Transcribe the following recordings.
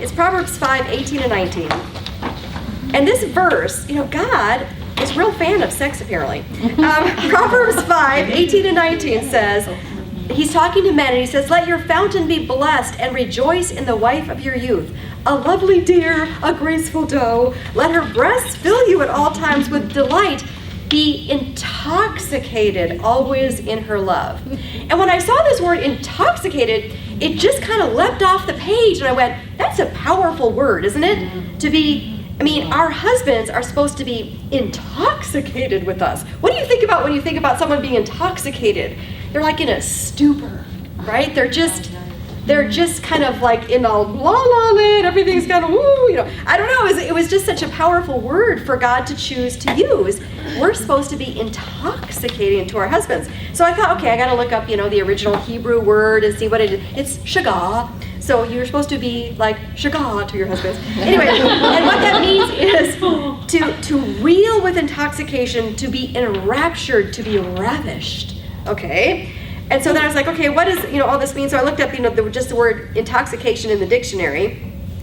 It's Proverbs 5, 18 and 19. And this verse, God is a real fan of sex, apparently. Proverbs 5, 18 and 19 says, he's talking to men, and he says, let your fountain be blessed, and rejoice in the wife of your youth. A lovely deer, a graceful doe. Let her breasts fill you at all times with delight. Be intoxicated always in her love. And when I saw this word intoxicated, it just kind of leapt off the page, and I went, that's a powerful word, isn't it? To be, our husbands are supposed to be intoxicated with us. What do you think about when you think about someone being intoxicated? They're like in a stupor, right? They're just kind of like in a la-la land, everything's kind of woo, I don't know, it was just such a powerful word for God to choose to use. We're supposed to be intoxicating to our husbands. So I thought, okay, I gotta look up, the original Hebrew word and see what it is. It's shagah. So you're supposed to be like shagah to your husbands. Anyway, and what that means is to reel with intoxication, to be enraptured, to be ravished, okay? And so then I was like, okay, what does all this mean? So I looked up just the word intoxication in the dictionary,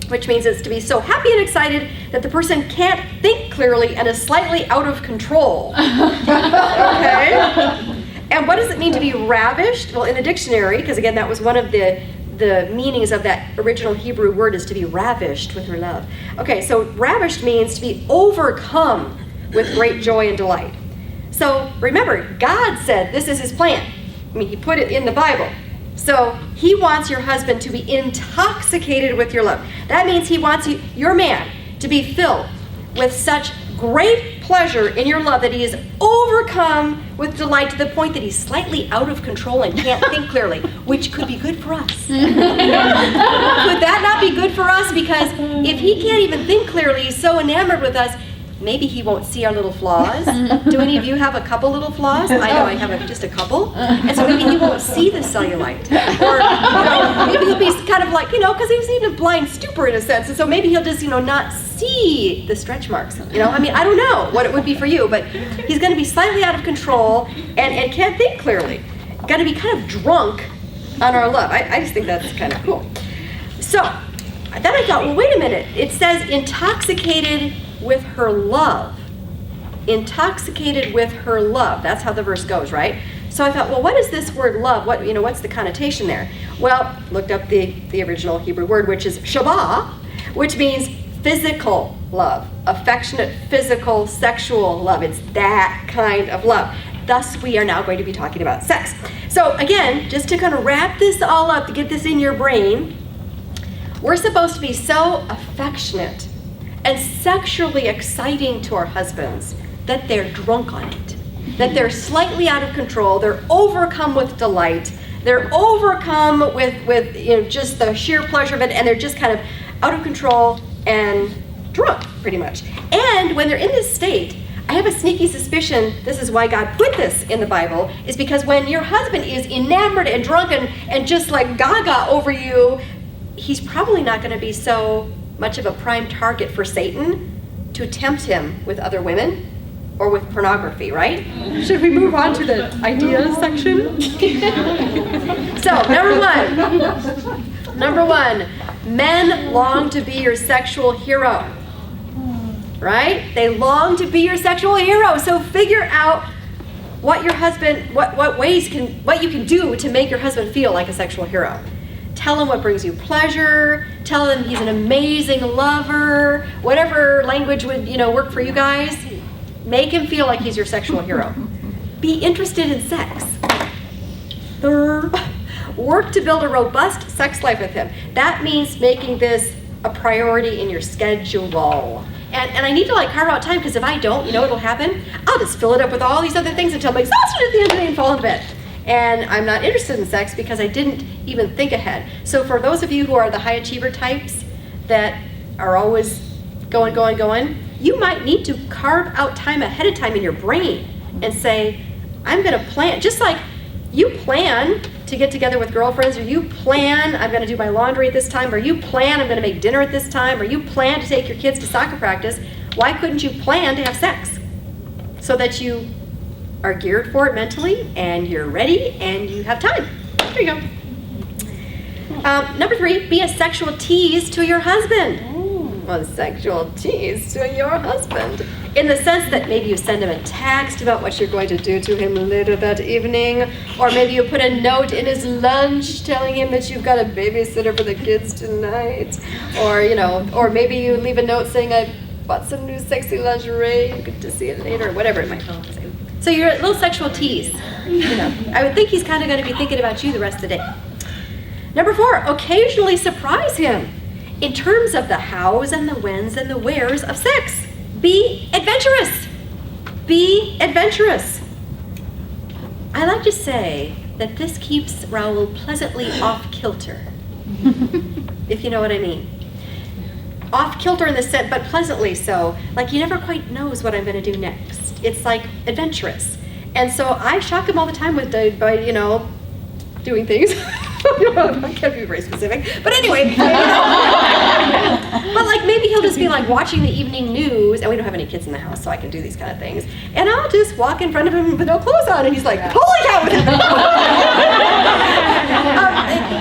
which means it's to be so happy and excited that the person can't think clearly and is slightly out of control. Okay? And what does it mean to be ravished? Well, in the dictionary, because again, that was one of the meanings of that original Hebrew word, is to be ravished with her love. Okay, so ravished means to be overcome with great joy and delight. So remember, God said this is his plan. He put it in the Bible. So he wants your husband to be intoxicated with your love. That means he wants your man to be filled with such great pleasure in your love that he is overcome with delight to the point that he's slightly out of control and can't think clearly, which could be good for us. Could that not be good for us? Because if he can't even think clearly, he's so enamored with us, maybe he won't see our little flaws. Do any of you have a couple little flaws? I know I have just a couple. And so maybe he won't see the cellulite. Or maybe he'll be kind of like, because he's in a blind stupor in a sense. And so maybe he'll just, not see the stretch marks. I don't know what it would be for you, but he's going to be slightly out of control and can't think clearly. Going to be kind of drunk on our love. I just think that's kind of cool. So then I thought, well, wait a minute. It says intoxicated with her love. Intoxicated with her love. That's how the verse goes, right? So I thought, well, what is this word love? What's the connotation there? Well, looked up the original Hebrew word, which is shabah, which means physical love, affectionate, physical, sexual love. It's that kind of love. Thus, we are now going to be talking about sex. So again, just to kind of wrap this all up, to get this in your brain, we're supposed to be so affectionate and sexually exciting to our husbands that they're drunk on it, that they're slightly out of control, they're overcome with delight, they're overcome with just the sheer pleasure of it, and they're just kind of out of control and drunk, pretty much. And when they're in this state, I have a sneaky suspicion this is why God put this in the Bible, is because when your husband is enamored and drunk and just like gaga over you, he's probably not going to be so much of a prime target for Satan to tempt him with other women or with pornography, right? Should we move on to the ideas section? So, number one, men long to be your sexual hero, right? They long to be your sexual hero. So figure out what your husband, what you can do to make your husband feel like a sexual hero. Tell him what brings you pleasure. Tell him he's an amazing lover. Whatever language would work for you guys. Make him feel like he's your sexual hero. Be interested in sex. Work to build a robust sex life with him. That means making this a priority in your schedule. And I need to carve out time, because if I don't, what'll happen? I'll just fill it up with all these other things until I'm exhausted at the end of the day and fall in bed. And I'm not interested in sex because I didn't even think ahead. So for those of you who are the high achiever types that are always going, you might need to carve out time ahead of time in your brain and say, I'm going to plan, just like you plan to get together with girlfriends, or you plan I'm going to do my laundry at this time, or you plan I'm going to make dinner at this time, or you plan to take your kids to soccer practice. Why couldn't you plan to have sex so that you are geared for it mentally and you're ready and you have time? There you go. Number 3, be a sexual tease to your husband. A sexual tease to your husband. In the sense that maybe you send him a text about what you're going to do to him later that evening, or maybe you put a note in his lunch telling him that you've got a babysitter for the kids tonight, or or maybe you leave a note saying, I bought some new sexy lingerie, you get to see it later, or whatever it might be. So you're a little sexual tease. I would think he's kind of going to be thinking about you the rest of the day. Number 4, occasionally surprise him in terms of the hows and the whens and the wheres of sex. Be adventurous. Be adventurous. I like to say that this keeps Raoul pleasantly off kilter, if you know what I mean. Off kilter in the sense, but pleasantly so. Like he never quite knows what I'm going to do next. It's like adventurous. And so I shock him all the time with by doing things. I can't be very specific, but anyway. But like maybe he'll just be like watching the evening news, and we don't have any kids in the house, so I can do these kind of things. And I'll just walk in front of him with no clothes on, and he's like, "Holy cow!"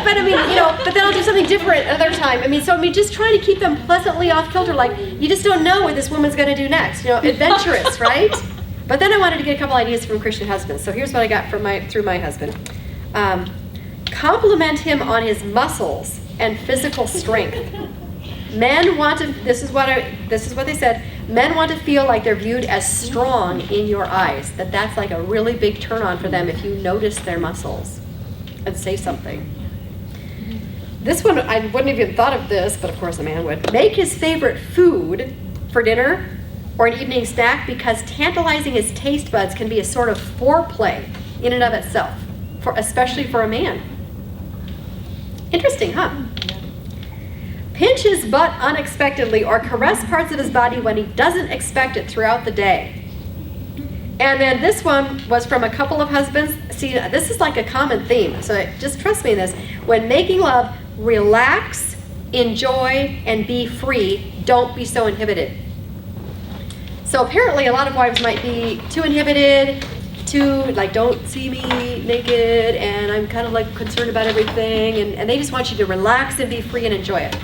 But I mean, but then I'll do something different another time. Just trying to keep them pleasantly off kilter. Like you just don't know what this woman's going to do next. Adventurous, right? But then I wanted to get a couple ideas from Christian husbands. So here's what I got through my husband. Compliment him on his muscles and physical strength. Men want to, this is what they said, men want to feel like they're viewed as strong in your eyes. That's like a really big turn on for them if you notice their muscles and say something. This one, I wouldn't have even thought of this, but of course a man would. Make his favorite food for dinner or an evening snack, because tantalizing his taste buds can be a sort of foreplay in and of itself, especially for a man. Interesting, huh? Pinch his butt unexpectedly or caress parts of his body when he doesn't expect it throughout the day. And then this one was from a couple of husbands. See, this is like a common theme, so just trust me in this. When making love, relax, enjoy, and be free. Don't be so inhibited. So apparently a lot of wives might be too inhibited, don't see me naked, and I'm kind of like concerned about everything, and they just want you to relax and be free and enjoy it.